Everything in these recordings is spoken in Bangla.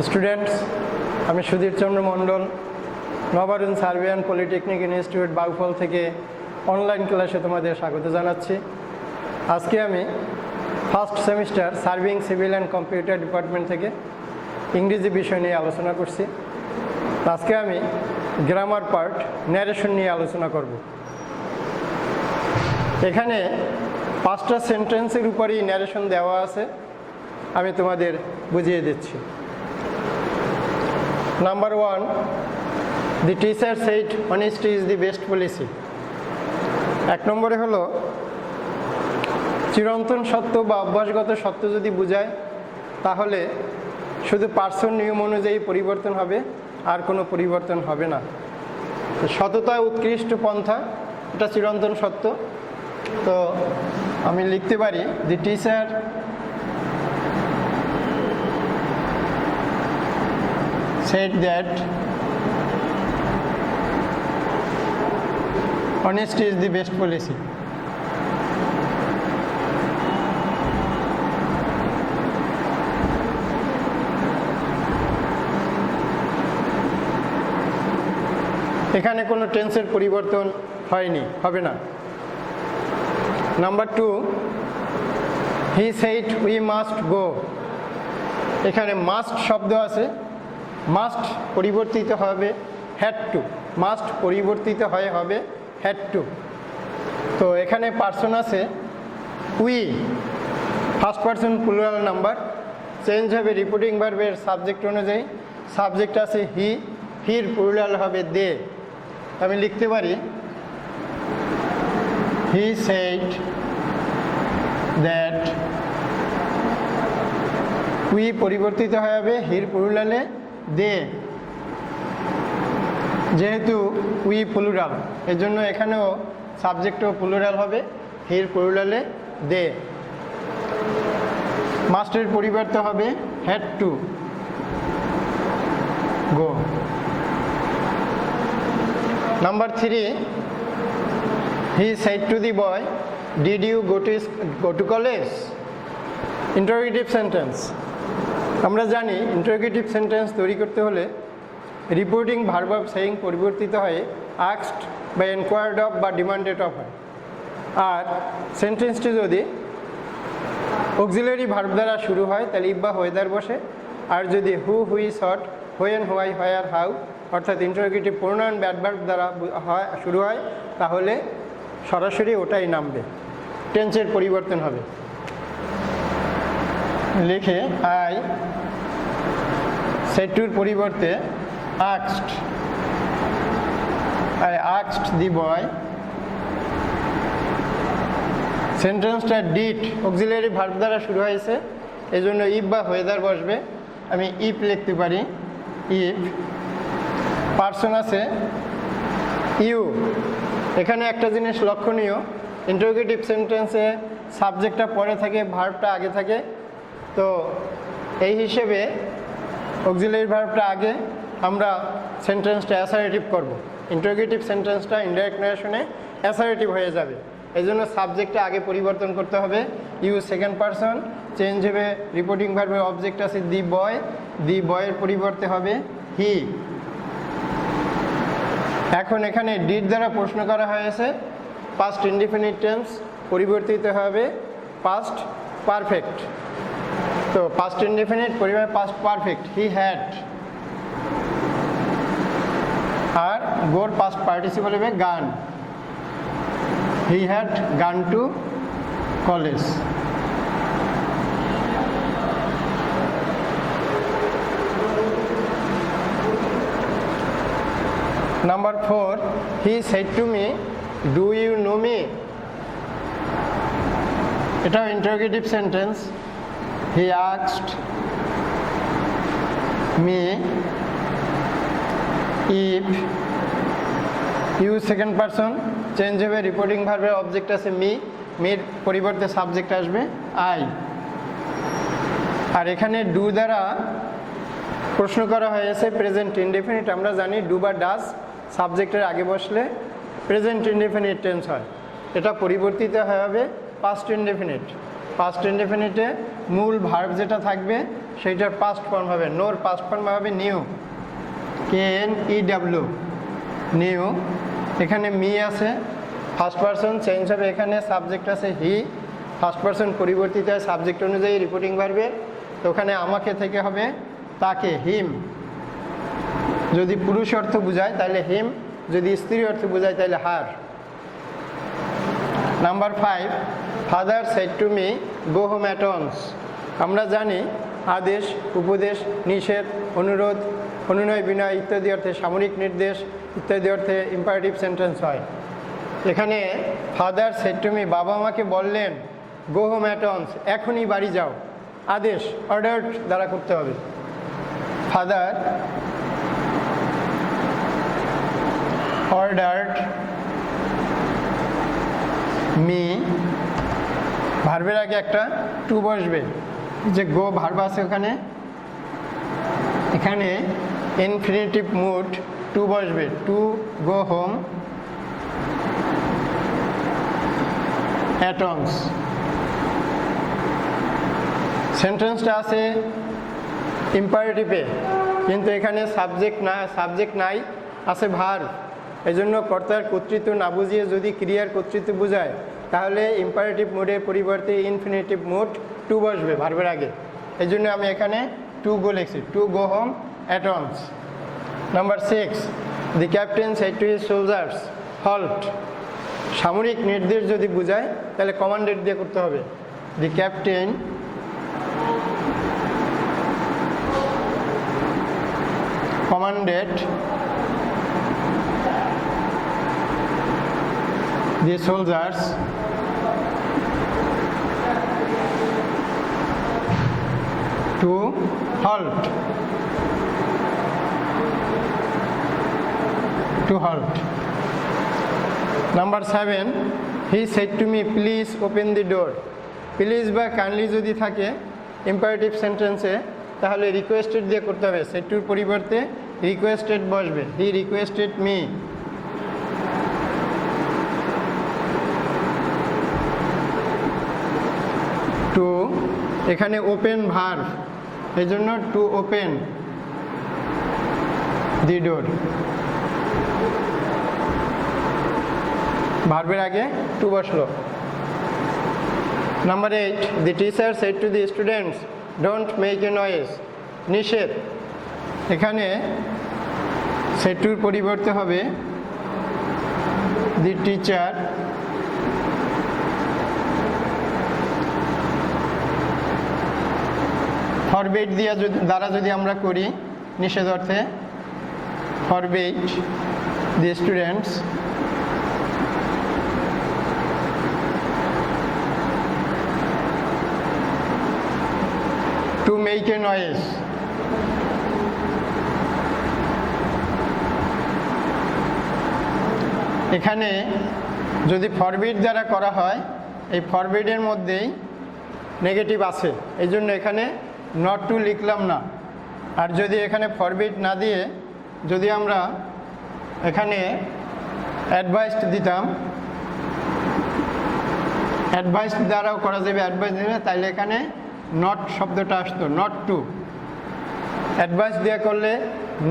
স্টুডেন্টস, আমি সুধীর চন্দ্র মণ্ডল নবারুণ সার্বিয়ান পলিটেকনিক ইনস্টিটিউট বাউফল থেকে অনলাইন ক্লাসে তোমাদের স্বাগত জানাচ্ছি। আজকে আমি first semester serving civil and computer department থেকে ইংরেজি বিষয় নিয়ে আলোচনা করছি। আজকে আমি গ্রামার পার্ট ন্যারেশন নিয়ে আলোচনা করব। এখানে 5টা সেন্টেন্সের উপরই ন্যারেশন দেওয়া আছে, আমি তোমাদের বুঝিয়ে দিচ্ছি। Number 1, the teacher said honesty is the best policy. 1 নম্বরে হলো চিরন্তন সত্য বা অভ্যাসগত সত্য যদি বোঝায় তাহলে শুধু পার্সন নিয়ম অনুযায়ী পরিবর্তন হবে, আর কোনো পরিবর্তন হবে না। সততা উৎকৃষ্ট পন্থা, এটা চিরন্তন সত্য। তো আমি লিখতে পারি the teacher said that honesty is the best policy. এখানে কোনো টেন্সের পরিবর্তন হয়নি, হবে না। Number 2, he said we must go। এখানে মাস্ট শব্দ আছে, মাস্ট পরিবর্তিত হবে হ্যাড টু, মাস্ট পরিবর্তিত হবে হ্যাড টু। তো এখানে পার্সন আছে we, first person plural number, change হবে রিপোর্টিং ভার্বের সাবজেক্ট অনুযায়ী। সাবজেক্ট আছে হি, হির প্লুরাল হবে দে। আমি লিখতে পারি হি সেড দ্যাট, উই পরিবর্তিত হবে হির প্লুরালে দে। যেহেতু উই প্লুরাল, এর জন্য এখানেও সাবজেক্টও প্লুরাল হবে, হির প্লুরালে দে। মাস্টের পরিবর্তে হবে had to go. Number 3, he said to the boy did you go to college. Interrogative sentence. আমরা জানি ইন্টারোগেটিভ সেন্টেন্স তৈরি করতে হলে রিপোর্টিং ভার্ব অফ সেইং পরিবর্তিত হয়ে আস্কড বা এনকোয়ার্ড অফ বা ডিমান্ডেড অফ হয়। আর সেন্টেন্সটি যদি অক্সিলারি ভার্ব দ্বারা শুরু হয় তাহলে ইফ বা ওয়েদার বসে। আর যদি who, which, what, when, why, where, how অর্থাৎ ইন্টারোগেটিভ প্রোনাউন অ্যাডভার্ব দ্বারা শুরু হয় তাহলে সরাসরি ওটাই নামবে, টেন্সের পরিবর্তন হবে। লিখে আই সেড টুর পরিবর্তে আস্কড, আই আস্কড দি বয়। সেন্টেন্সটা ডিড অক্সিলারি ভার্ব দ্বারা শুরু হয়েছে, এই জন্য ইফ বা ওয়েদার বসবে। আমি ইফ লিখতে পারি ইফ। পার্সন আছে ইউ। এখানে একটা জিনিস লক্ষণীয়, ইন্টারোগেটিভ সেন্টেন্সে সাবজেক্টটা পরে থাকে, ভার্বটা আগে থাকে। তো এই হিসেবে অক্সিলারি ভার্বটা আগে, আমরা সেন্টেন্সটা অ্যাসারেটিভ করব। ইন্টারোগেটিভ সেন্টেন্সটা ইনডাইরেক্ট ন্যারেশনে অ্যাসারেটিভ হয়ে যাবে, এই জন্য সাবজেক্টটা আগে পরিবর্তন করতে হবে। ইউ সেকেন্ড পারসন, চেঞ্জ হবে রিপোর্টিং ভার্বের অবজেক্ট আছে দি বয়, দি বয়ের পরিবর্তে হবে হি। এখন এখানে ডিড দ্বারা প্রশ্ন করা হয়েছে, পাস্ট ইনডিফিনিট টেন্স পরিবর্তিত হবে পাস্ট পারফেক্ট। তো পাস্ট ইনডিফিনিট পরিবার পাস্ট পারফেক্ট, হি হ্যাড। আর গোর পাস্ট পার্টিসিপল হবে gone, he had gone to college. Number 4, he said to me do you know me. এটাও interrogative sentence. He asked me if, you second person, change হবে রিপোর্টিং ভার্বের অবজেক্ট আছে মি, মির পরিবর্তে সাবজেক্ট আসবে আই। আর এখানে ডু দ্বারা প্রশ্ন করা হয়েছে প্রেজেন্ট ইনডেফিনিট। আমরা জানি ডু বা ডাজ সাবজেক্টের আগে বসলে প্রেজেন্ট ইনডেফিনিট টেন্স হয়, এটা পরিবর্তিত হবে পাস্ট ইনডেফিনিট। পাস্ট ইনডেফিনিটে মূল ভার্ব যেটা থাকবে সেইটার পাস্ট ফর্ম হবে, নোর পাস্ট ফর্ম হবে নিউ, KNEW, নিউ। এখানে মি আছে, ফার্স্ট পারসন চেঞ্জ হবে, এখানে সাবজেক্ট আছে হি, ফার্স্ট পারসন পরিবর্তিত হয় সাবজেক্ট অনুযায়ী রিপোর্টিং ভার্বের। তো ওখানে আমাকে থেকে হবে তাকে, হিম। যদি পুরুষ অর্থ বোঝায় তাহলে হিম, যদি স্ত্রী অর্থ বোঝায় তাহলে her. Number 5, father said to me go home at once. আমরা জানি আদেশ, উপদেশ, নিষেধ, অনুরোধ, অনুনয় বিনয় ইত্যাদি অর্থে, সামরিক নির্দেশ ইত্যাদি অর্থে ইম্পারেটিভ সেন্টেন্স হয়। এখানে ফাদার সেড টু মি, বাবা আমাকে বললেন, গো হোম অ্যাট ওয়ান্স, এখনই বাড়ি যাও, আদেশ অর্ডার দ্বারা করতে হবে। ফাদার অর্ডার্ড মি, ভার্বের আগে একটা টু বসবে, যে গো ভার্ব আছে ওখানে, এখানে ইনফিনিটিভ মুড টু বসবে, to go home at once. সেন্টেন্সটা আছে ইম্পারেটিভে, কিন্তু এখানে সাবজেক্ট নাই, আছে ভার্ব। এই জন্য কর্তার কর্তৃত্ব না বুঝিয়ে যদি ক্রিয়ার কর্তৃত্ব বোঝায় তাহলে ইম্পারেটিভ মুডের পরিবর্তে ইনফিনিটিভ মুড টু বসবে ভার্বের আগে। এই জন্য আমি এখানে টু গো লিখছি, to go home at once. Number 6, the captain said to his soldiers halt. সামরিক নির্দেশ যদি বোঝায় তাহলে কমান্ডেড দিয়ে করতে হবে। The captain commanded the soldiers to halt. Number 7, he said to me, please open the door. Please বা কাইন্ডলি যদি থাকে ইম্পারেটিভ সেন্টেন্সে তাহলে রিকোয়েস্টেড দিয়ে করতে হবে, সেটুর পরিবর্তে রিকোয়েস্টেড বসবে, হি রিকোয়েস্টেড মি। টু, এখানে ওপেন ভার্ব, এই জন্য টু ওপেন দি ডোর, ভার্বের আগে টু বসলো। Number 8, the teacher said to the students don't make a noise. নিষেধ, এখানে সেটুর পরিবর্তে হবে দি টিচার ফরবিড দ্বারা যদি আমরা করি নিষেধ অর্থে, forbid the students to make a noise. এখানে যদি ফরবিড দ্বারা করা হয়, এই ফরবিডের মধ্যেই নেগেটিভ আছে, এই জন্য এখানে নট টু লিখলাম না। আর যদি এখানে ফরবিড না দিয়ে যদি আমরা এখানে অ্যাডভাইসড দিতাম, অ্যাডভাইস দ্বারাও করা যাবে, অ্যাডভাইস দিলে তাইলে এখানে নট শব্দটা আসতো, নট টু। অ্যাডভাইস দিয়ে করলে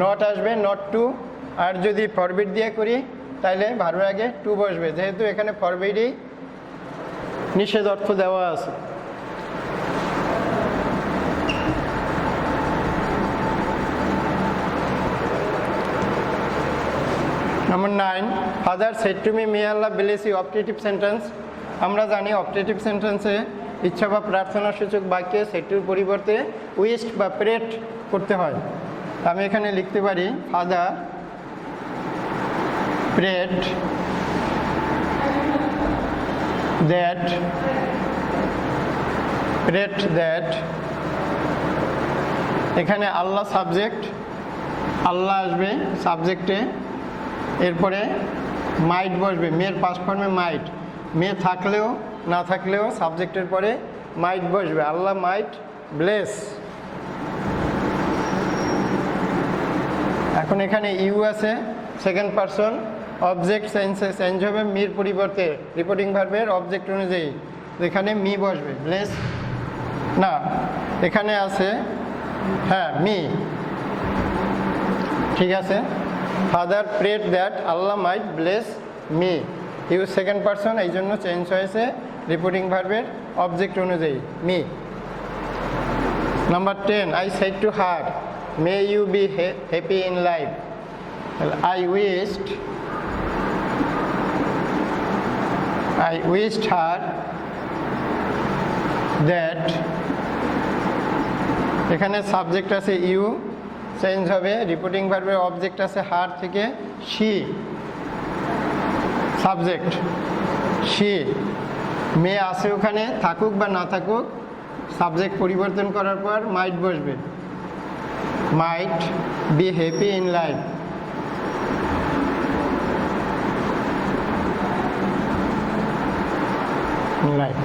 নট আসবে, নট টু। আর যদি ফরবিড দিয়ে করি তাহলে ভার্বের আগে টু বসবে, যেহেতু এখানে ফরবিডই নিষেধ অর্থ দেওয়া আছে। Number 9, father said to me may Allah bless you. Optative sentence, আমরা জানি অপটেটিভ সেন্টেন্সে ইচ্ছা বা প্রার্থনা সূচক বাক্যে সেটুর পরিবর্তে উইস্ট বা প্রেট করতে হয়। আমি এখানে লিখতে পারি ফাদার প্রেট দ্যাট, এখানে আল্লাহ সাবজেক্ট, আল্লাহ আসবে সাবজেক্টে, এরপরে মাইট বসবে, মেয়ের পাস্ট ফর্মে মাইট, মেয়ে থাকলেও না থাকলেও সাবজেক্টের পরে মাইট বসবে, আল্লাহ মাইট ব্লেস। এখন এখানে ইউ আছে, সেকেন্ড পারসন, অবজেক্ট চেঞ্জ হবে মির পরিবর্তে রিপোর্টিং ভার্বের অবজেক্ট অনুযায়ী। এখানে মি বসবে, ব্লেস না, এখানে আছে হ্যাঁ মি, ঠিক আছে। Father prayed that Allah might bless me, use second person, এই জন্য চেঞ্জ হয়েছে রিপোর্টিং ভার্বের অবজেক্ট অনুযায়ী me. Number 10, I said to her may you be happy in life. I wished her that, এখানে সাবজেক্ট আছে ইউ, চেঞ্জ হবে রিপোর্টিং ভার্বের অবজেক্ট আছে হার থেকে শি, সাবজেক্ট শি, মেয়ে আছে ওখানে, থাকুক বা না থাকুক সাবজেক্ট পরিবর্তন করার পর মাইট বসবে, might be happy in life. Right.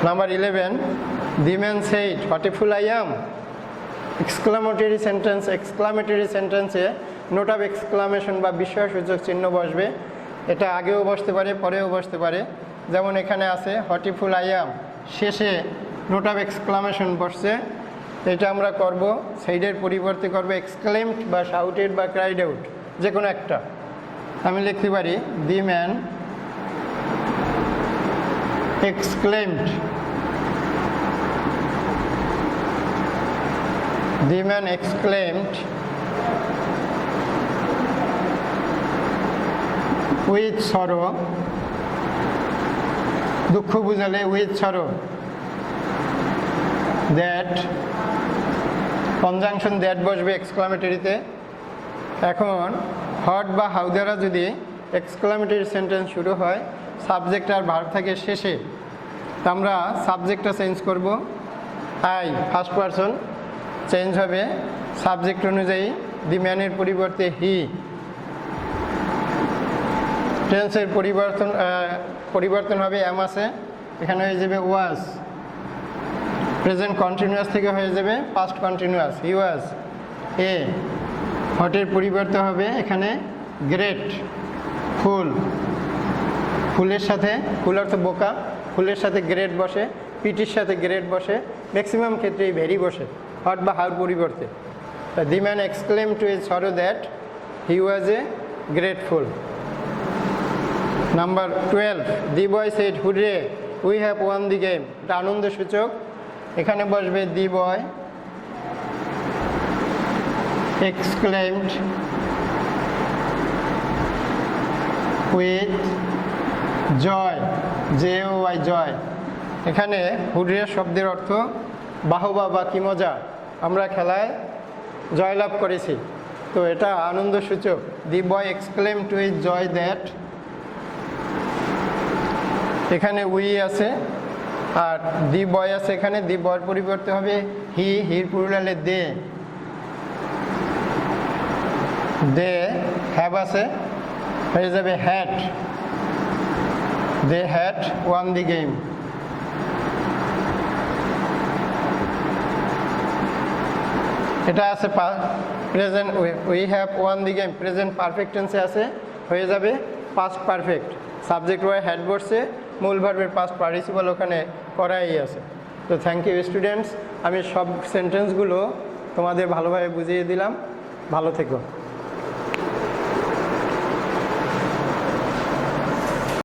Number 11, the man said, what a fool I am. Exclamatory sentence, exclamatory sentence A note of exclamation বা বিস্ময়সূচক চিহ্ন বসবে। এটা আগেও বসতে পারে, পরেও বসতে পারে। যেমন এখানে আছে what a full I am, শেষে নোট অফ এক্সক্লামেশন বসছে। এটা আমরা করব সাইডের পরিবর্তে করব এক্সক্লেমড বা শাউটেড বা ক্রাইড আউট, যে কোনো একটা। আমি লিখতে পারি the man exclaimed, the man exclaimed with sorrow, দুঃখ বুঝালে with sorrow, that conjunction that বসবে এক্সক্লামেটরিতে। এখন হট বা হাউ দ্বারা যদি এক্সক্লামেটরি সেন্টেন্স শুরু হয়, সাবজেক্ট আর ভার্ব থাকে শেষে, তা আমরা সাবজেক্টটা চেঞ্জ করব, আই ফার্স্ট পারসন চেঞ্জ হবে সাবজেক্ট অনুযায়ী, দি ম্যানের পরিবর্তে হি, টেন্সের পরিবর্তন হবে এম আছে, এখানে হয়ে যাবে ওয়াজ, প্রেজেন্ট কন্টিনিউয়াস থেকে হয়ে যাবে পাস্ট কন্টিনিউয়াস, হি ওয়াজ এ, হটের পরিবর্তন হবে এখানে গ্রেট, ফুল, ফুলের সাথে, ফুল অর্থ বোকা, ফুলের সাথে গ্রেড বসে, পিটির সাথে গ্রেড বসে, ম্যাক্সিমাম ক্ষেত্রেই ভেরি বসে হট বা হাউর পরিবর্তে। The man exclaim to his sorrow that he was a grateful. Number 12, the boy said hurrah we have won the game, এটা আনন্দসূচক, এখানে বসবে the boy exclaimed with joy, J O Y joy. এখানে হুডরে শব্দের অর্থ বাহবা বা কি মজা, আমরা খেলায় জয়লাভ করেছি, তো এটা আনন্দসূচক। The boy exclaim to his joy that, এখানে উই আছে আর দি বয় আছে, এখানে দি বয়ের পরিবর্তে হবে হি, হির প্লুরালে দে, দে হ্যাভ আছে হয়ে যাবে had, they had won the game. এটা আছে present, we have won the game, present perfect টেন্সে আছে হয়ে যাবে past perfect, subject we had বসছে, মূল ভার্বের পাস্ট পার্টিসিপাল ওখানে করাই আছে। তো থ্যাংক ইউ স্টুডেন্টস, আমি সব সেন্টেন্সগুলো তোমাদের ভালোভাবে বুঝিয়ে দিলাম, ভালো থেকো।